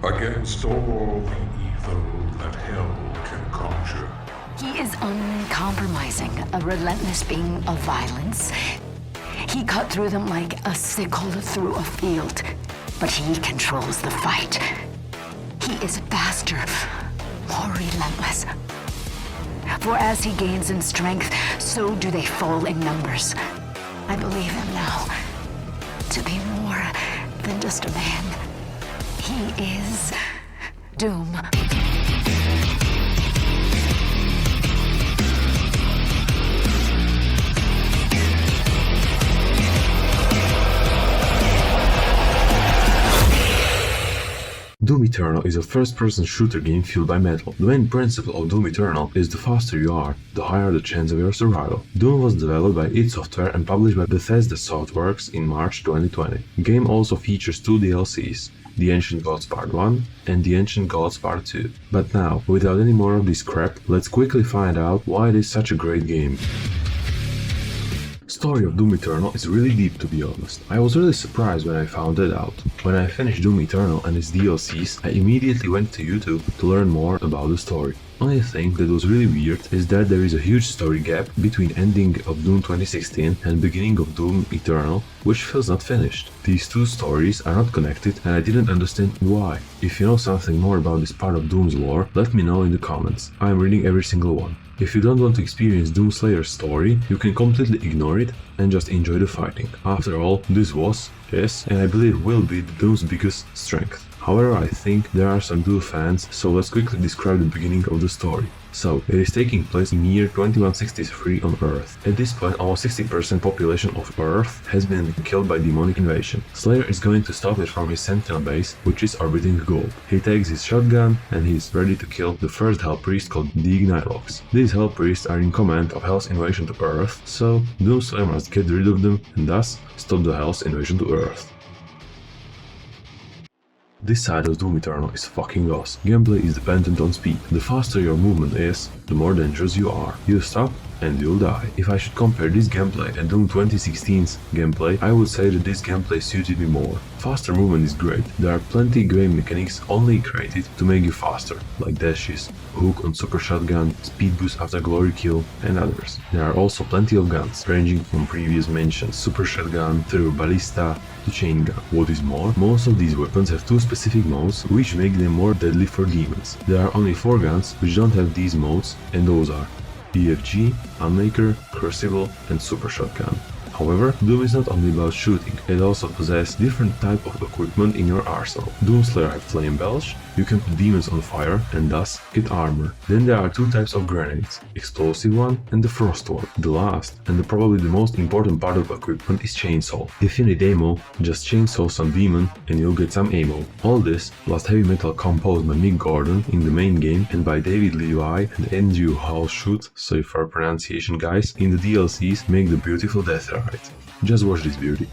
against all the evil that hell can conjure. He is uncompromising, a relentless being of violence. He cut through them like a sickle through a field, but he controls the fight. He is faster, more relentless. For as he gains in strength, so do they fall in numbers. I believe him now to be more than just a man. He is Doom. Doom Eternal is a first-person shooter game fueled by metal. The main principle of Doom Eternal is the faster you are, the higher the chance of your survival. Doom was developed by id Software and published by Bethesda Softworks in March 2020. The game also features two DLCs, The Ancient Gods Part 1 and The Ancient Gods Part 2. But now, without any more of this crap, let's quickly find out why it is such a great game. Story of Doom Eternal is really deep, to be honest. I was really surprised when I found it out. When I finished Doom Eternal and its DLCs, I immediately went to YouTube to learn more about the story. Only thing that was really weird is that there is a huge story gap between ending of Doom 2016 and beginning of Doom Eternal, which feels not finished. These two stories are not connected and I didn't understand why. If you know something more about this part of Doom's lore, let me know in the comments. I am reading every single one. If you don't want to experience Doomslayer's story, you can completely ignore it and just enjoy the fighting. After all, this was, yes, and I believe will be Doom's biggest strength. However, I think there are some Doom fans, so let's quickly describe the beginning of the story. So, it is taking place in year 2163 on Earth. At this point, almost 60% population of Earth has been killed by demonic invasion. Slayer is going to stop it from his sentinel base, which is orbiting the globe. He takes his shotgun and he is ready to kill the first Hell Priest called the Ignilox. These Hell Priests are in command of Hell's invasion to Earth, so Doomslayer must get rid of them and thus stop the Hell's invasion to Earth. This side of Doom Eternal is fucking awesome. Gameplay is dependent on speed. The faster your movement is, the more dangerous you are. You stop and you'll die. If I should compare this gameplay and Doom 2016's gameplay, I would say that this gameplay suited me more. Faster movement is great. There are plenty game mechanics only created to make you faster, like dashes, hook on super shotgun, speed boost after glory kill, and others. There are also plenty of guns, ranging from previous mentioned super shotgun through ballista to chain gun. What is more, most of these weapons have two specific modes which make them more deadly for demons. There are only 4 guns which don't have these modes, and those are BFG, Unmaker, Crucible, and Super Shotgun. However, Doom is not only about shooting, it also possesses different type of equipment in your arsenal. Doomslayer have Flame Belch, you can put demons on fire and thus get armor. Then there are 2 types of grenades, explosive one and the frost one. The last, and probably the most important part of equipment is chainsaw. If you need ammo, just chainsaw some demon and you'll get some ammo. All this plus heavy metal composed by Mick Gordon in the main game and by David Levi and Andrew Halshoot, sorry for pronunciation guys, in the DLCs make the beautiful death ride. Just watch this beauty.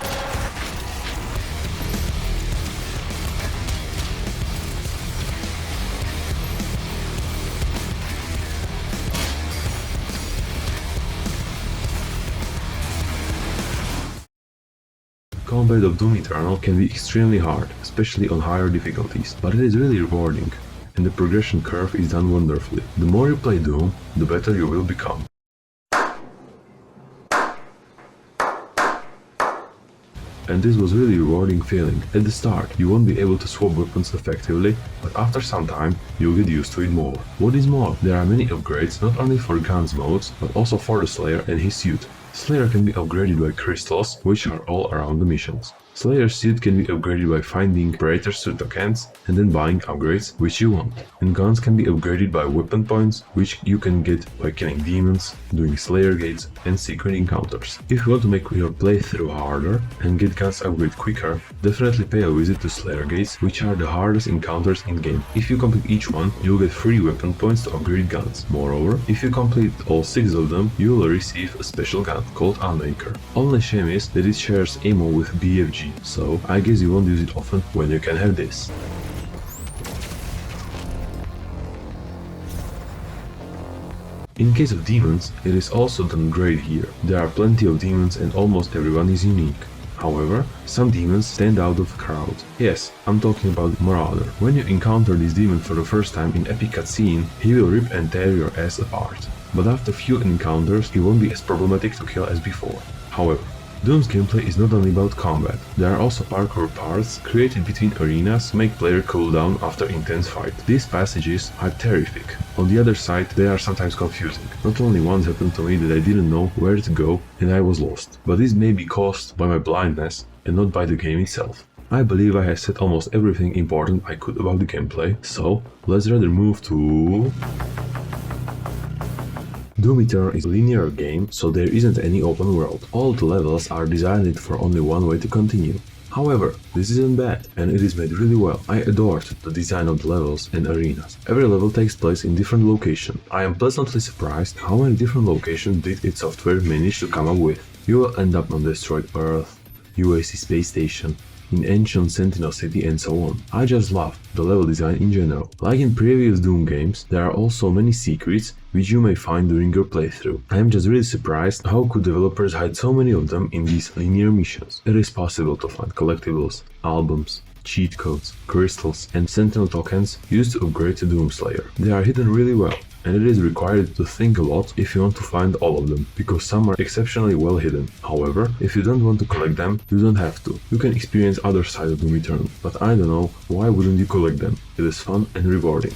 Combat of Doom Eternal can be extremely hard, especially on higher difficulties, but it is really rewarding, and the progression curve is done wonderfully. The more you play Doom, the better you will become. And this was really rewarding feeling. At the start, you won't be able to swap weapons effectively, but after some time, you'll get used to it more. What is more, there are many upgrades not only for guns modes, but also for the Slayer and his suit. Slayer can be upgraded by crystals, which are all around the missions. Slayer's suit can be upgraded by finding Praetor suit tokens and then buying upgrades which you want. And guns can be upgraded by weapon points, which you can get by killing demons, doing Slayer gates and secret encounters. If you want to make your playthrough harder and get guns upgrade quicker, definitely pay a visit to Slayer gates, which are the hardest encounters in game. If you complete each one, you'll get free weapon points to upgrade guns. Moreover, if you complete all 6 of them, you will receive a special gun called Unmaker. Only shame is that it shares ammo with BFG, so I guess you won't use it often when you can have this. In case of demons, it is also done great here. There are plenty of demons and almost everyone is unique. However, some demons stand out of the crowd. Yes, I'm talking about Marauder. When you encounter this demon for the first time in epic cutscene, he will rip and tear your ass apart. But after few encounters, he won't be as problematic to kill as before. However, Doom's gameplay is not only about combat. There are also parkour parts created between arenas to make player cool down after intense fight. These passages are terrific. On the other side, they are sometimes confusing. Not only once happened to me that I didn't know where to go and I was lost, but this may be caused by my blindness and not by the game itself. I believe I have said almost everything important I could about the gameplay, so let's rather move to... Doom Eternal is a linear game, so there isn't any open world. All the levels are designed for only one way to continue. However, this isn't bad, and it is made really well. I adored the design of the levels and arenas. Every level takes place in different locations. I am pleasantly surprised how many different locations did its software manage to come up with. You will end up on destroyed Earth, UAC space station, in ancient Sentinel City and so on. I just love the level design in general. Like in previous Doom games, there are also many secrets which you may find during your playthrough. I am just really surprised how could developers hide so many of them in these linear missions. It is possible to find collectibles, albums, cheat codes, crystals and Sentinel tokens used to upgrade to Doomslayer. They are hidden really well, and it is required to think a lot if you want to find all of them, because some are exceptionally well hidden. However, if you don't want to collect them, you don't have to. You can experience other side of Doom Eternal, but I don't know, why wouldn't you collect them? It is fun and rewarding.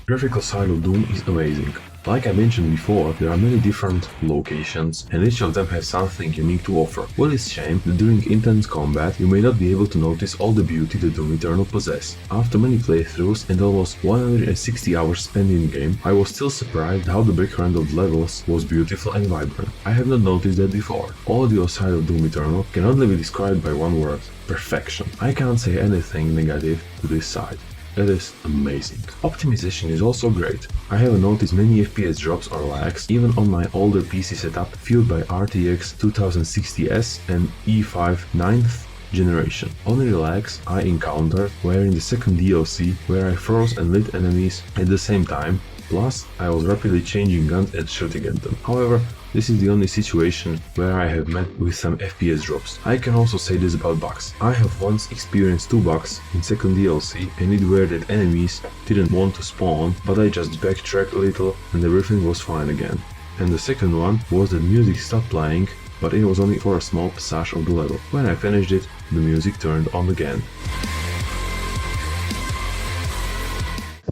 Graphical side of Doom is amazing. Like I mentioned before, there are many different locations and each of them has something unique to offer. What is shame that during intense combat you may not be able to notice all the beauty that Doom Eternal possesses. After many playthroughs and almost 160 hours spent in the game, I was still surprised how the background of the levels was beautiful and vibrant. I have not noticed that before. Audio side of Doom Eternal can only be described by one word: perfection. I can't say anything negative to this side. It is amazing. Optimization is also great. I haven't noticed many FPS drops or lags, even on my older PC setup fueled by RTX 2060S and E5 9th generation. Only lags I encountered were in the second DLC, where I froze and lit enemies at the same time, plus I was rapidly changing guns and shooting at them. However, this is the only situation where I have met with some FPS drops. I can also say this about bugs. I have once experienced 2 bugs in second DLC, and it were that enemies didn't want to spawn, but I just backtracked a little and everything was fine again. And the second one was that music stopped playing, but it was only for a small passage of the level. When I finished it, the music turned on again.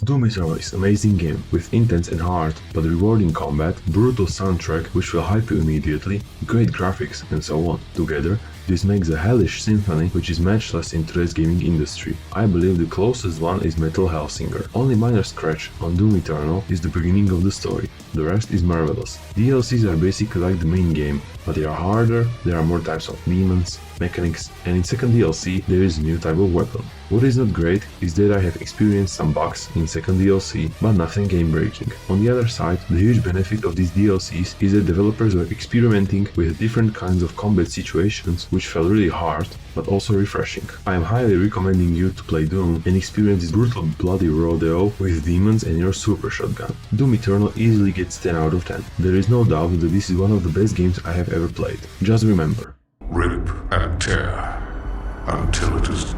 Doom Eternal is an amazing game, with intense and hard, but rewarding combat, brutal soundtrack which will hype you immediately, great graphics and so on. Together, this makes a hellish symphony which is matchless in today's gaming industry. I believe the closest one is Metal Hellsinger. Only minor scratch on Doom Eternal is the beginning of the story. The rest is marvelous. DLCs are basically like the main game, but they are harder, there are more types of demons, mechanics, and in second DLC there is a new type of weapon. What is not great is that I have experienced some bugs in second DLC, but nothing game breaking. On the other side, the huge benefit of these DLCs is that developers were experimenting with different kinds of combat situations which felt really hard, but also refreshing. I am highly recommending you to play Doom and experience this brutal bloody rodeo with demons and your super shotgun. Doom Eternal easily gets 10 out of 10. There is no doubt that this is one of the best games I have ever played. Just remember, Rip and tear until it is